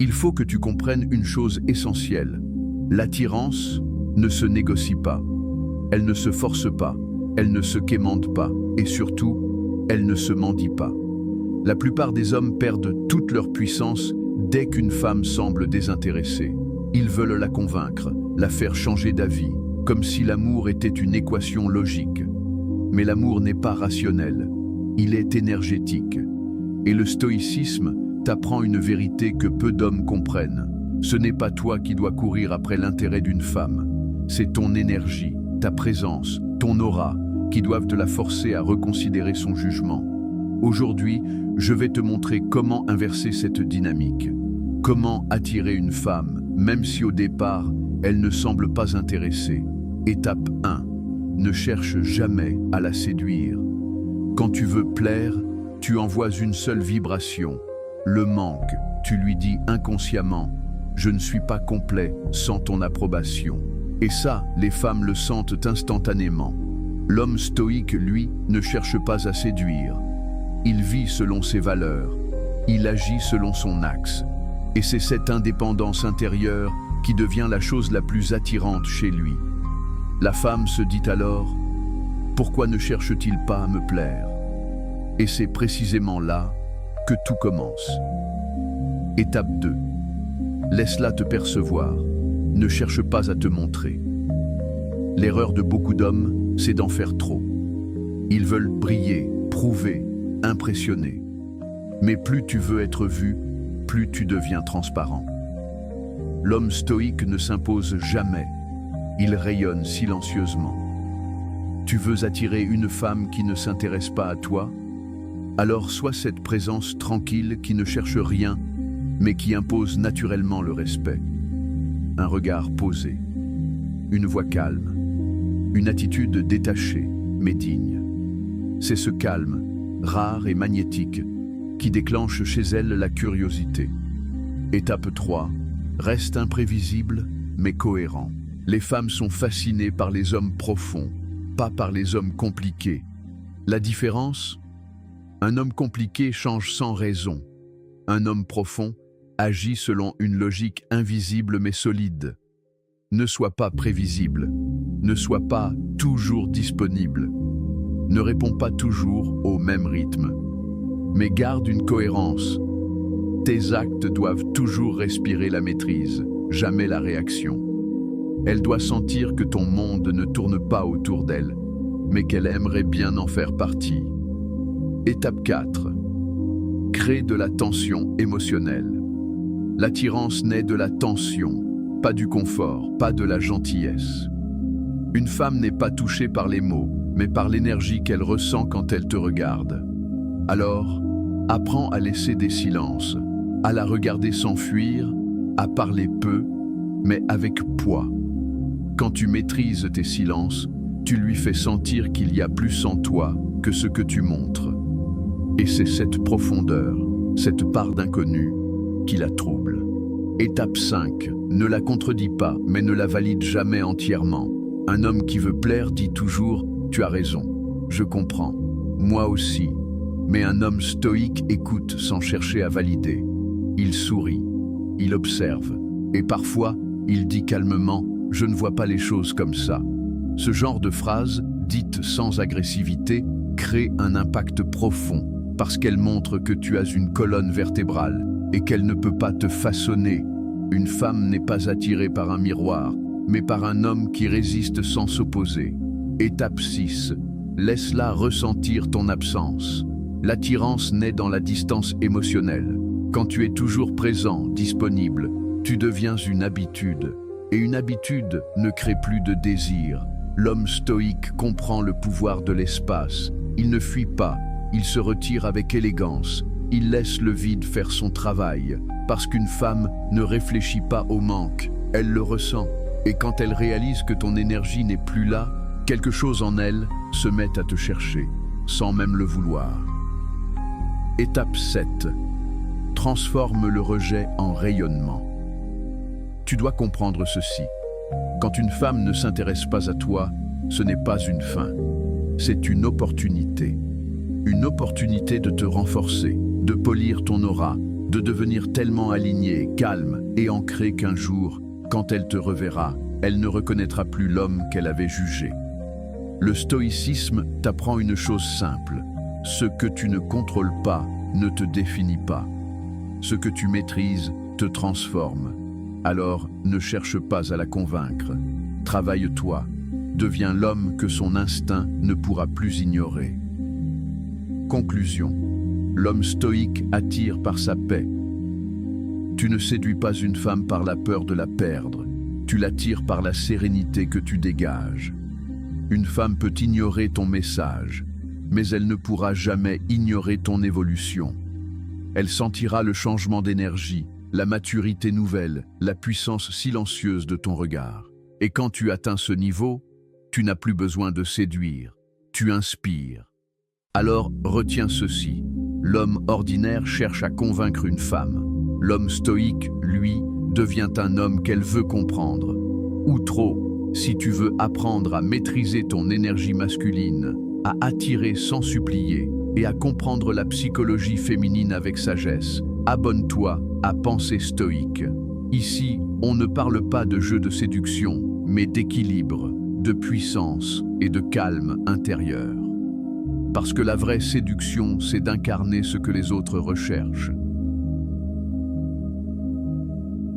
Il faut que tu comprennes une chose essentielle. L'attirance ne se négocie pas. Elle ne se force pas. Elle ne se quémande pas. Et surtout, elle ne se mendie pas. La plupart des hommes perdent toute leur puissance dès qu'une femme semble désintéressée. Ils veulent la convaincre, la faire changer d'avis, comme si l'amour était une équation logique. Mais l'amour n'est pas rationnel, il est énergétique. Et le stoïcisme t'apprend une vérité que peu d'hommes comprennent. Ce n'est pas toi qui dois courir après l'intérêt d'une femme. C'est ton énergie, ta présence, ton aura, qui doivent te la forcer à reconsidérer son jugement. Aujourd'hui, je vais te montrer comment inverser cette dynamique. Comment attirer une femme, même si au départ, elle ne semble pas intéressée. Étape 1. Ne cherche jamais à la séduire. Quand tu veux plaire, tu envoies une seule vibration. Le manque, tu lui dis inconsciemment « Je ne suis pas complet sans ton approbation ». Et ça, les femmes le sentent instantanément. L'homme stoïque, lui, ne cherche pas à séduire. Il vit selon ses valeurs. Il agit selon son axe. Et c'est cette indépendance intérieure qui devient la chose la plus attirante chez lui. La femme se dit alors « Pourquoi ne cherche-t-il pas à me plaire ?» Et c'est précisément là que tout commence. Étape 2. Laisse-la te percevoir. Ne cherche pas à te montrer. L'erreur de beaucoup d'hommes, c'est d'en faire trop. Ils veulent briller, prouver, impressionner. Mais plus tu veux être vu, plus tu deviens transparent. L'homme stoïque ne s'impose jamais. Il rayonne silencieusement. Tu veux attirer une femme qui ne s'intéresse pas à toi? Alors sois cette présence tranquille qui ne cherche rien, mais qui impose naturellement le respect. Un regard posé, une voix calme, une attitude détachée, mais digne. C'est ce calme, rare et magnétique, qui déclenche chez elle la curiosité. Étape 3. Reste imprévisible, mais cohérent. Les femmes sont fascinées par les hommes profonds, pas par les hommes compliqués. La différence? Un homme compliqué change sans raison. Un homme profond agit selon une logique invisible mais solide. Ne sois pas prévisible. Ne sois pas toujours disponible. Ne réponds pas toujours au même rythme. Mais garde une cohérence. Tes actes doivent toujours respirer la maîtrise, jamais la réaction. Elle doit sentir que ton monde ne tourne pas autour d'elle, mais qu'elle aimerait bien en faire partie. Étape 4. Crée de la tension émotionnelle. L'attirance naît de la tension, pas du confort, pas de la gentillesse. Une femme n'est pas touchée par les mots, mais par l'énergie qu'elle ressent quand elle te regarde. Alors, apprends à laisser des silences, à la regarder s'enfuir, à parler peu, mais avec poids. Quand tu maîtrises tes silences, tu lui fais sentir qu'il y a plus en toi que ce que tu montres. Et c'est cette profondeur, cette part d'inconnu, qui la trouble. Étape 5. Ne la contredis pas, mais ne la valide jamais entièrement. Un homme qui veut plaire dit toujours « Tu as raison, je comprends, moi aussi ». Mais un homme stoïque écoute sans chercher à valider. Il sourit, il observe, et parfois, il dit calmement « Je ne vois pas les choses comme ça ». Ce genre de phrase, dite sans agressivité, crée un impact profond, parce qu'elle montre que tu as une colonne vertébrale et qu'elle ne peut pas te façonner. Une femme n'est pas attirée par un miroir, mais par un homme qui résiste sans s'opposer. Étape 6. Laisse-la ressentir ton absence. L'attirance naît dans la distance émotionnelle. Quand tu es toujours présent, disponible, tu deviens une habitude. Et une habitude ne crée plus de désir. L'homme stoïque comprend le pouvoir de l'espace. Il ne fuit pas, il se retire avec élégance. Il laisse le vide faire son travail. Parce qu'une femme ne réfléchit pas au manque, elle le ressent. Et quand elle réalise que ton énergie n'est plus là, quelque chose en elle se met à te chercher, sans même le vouloir. Étape 7. Transforme le rejet en rayonnement. Tu dois comprendre ceci. Quand une femme ne s'intéresse pas à toi, ce n'est pas une fin. C'est une opportunité. Une opportunité de te renforcer, de polir ton aura, de devenir tellement aligné, calme et ancré qu'un jour, quand elle te reverra, elle ne reconnaîtra plus l'homme qu'elle avait jugé. Le stoïcisme t'apprend une chose simple: ce que tu ne contrôles pas ne te définit pas. Ce que tu maîtrises te transforme. Alors, ne cherche pas à la convaincre. Travaille-toi. Deviens l'homme que son instinct ne pourra plus ignorer. Conclusion. L'homme stoïque attire par sa paix. Tu ne séduis pas une femme par la peur de la perdre. Tu l'attires par la sérénité que tu dégages. Une femme peut ignorer ton message, mais elle ne pourra jamais ignorer ton évolution. Elle sentira le changement d'énergie, la maturité nouvelle, la puissance silencieuse de ton regard. Et quand tu atteins ce niveau, tu n'as plus besoin de séduire, tu inspires. Alors retiens ceci: l'homme ordinaire cherche à convaincre une femme. L'homme stoïque, lui, devient un homme qu'elle veut comprendre. Ou trop, si tu veux apprendre à maîtriser ton énergie masculine, à attirer sans supplier et à comprendre la psychologie féminine avec sagesse, abonne-toi à Pensée Stoïque. Ici, on ne parle pas de jeu de séduction, mais d'équilibre, de puissance et de calme intérieur. Parce que la vraie séduction, c'est d'incarner ce que les autres recherchent.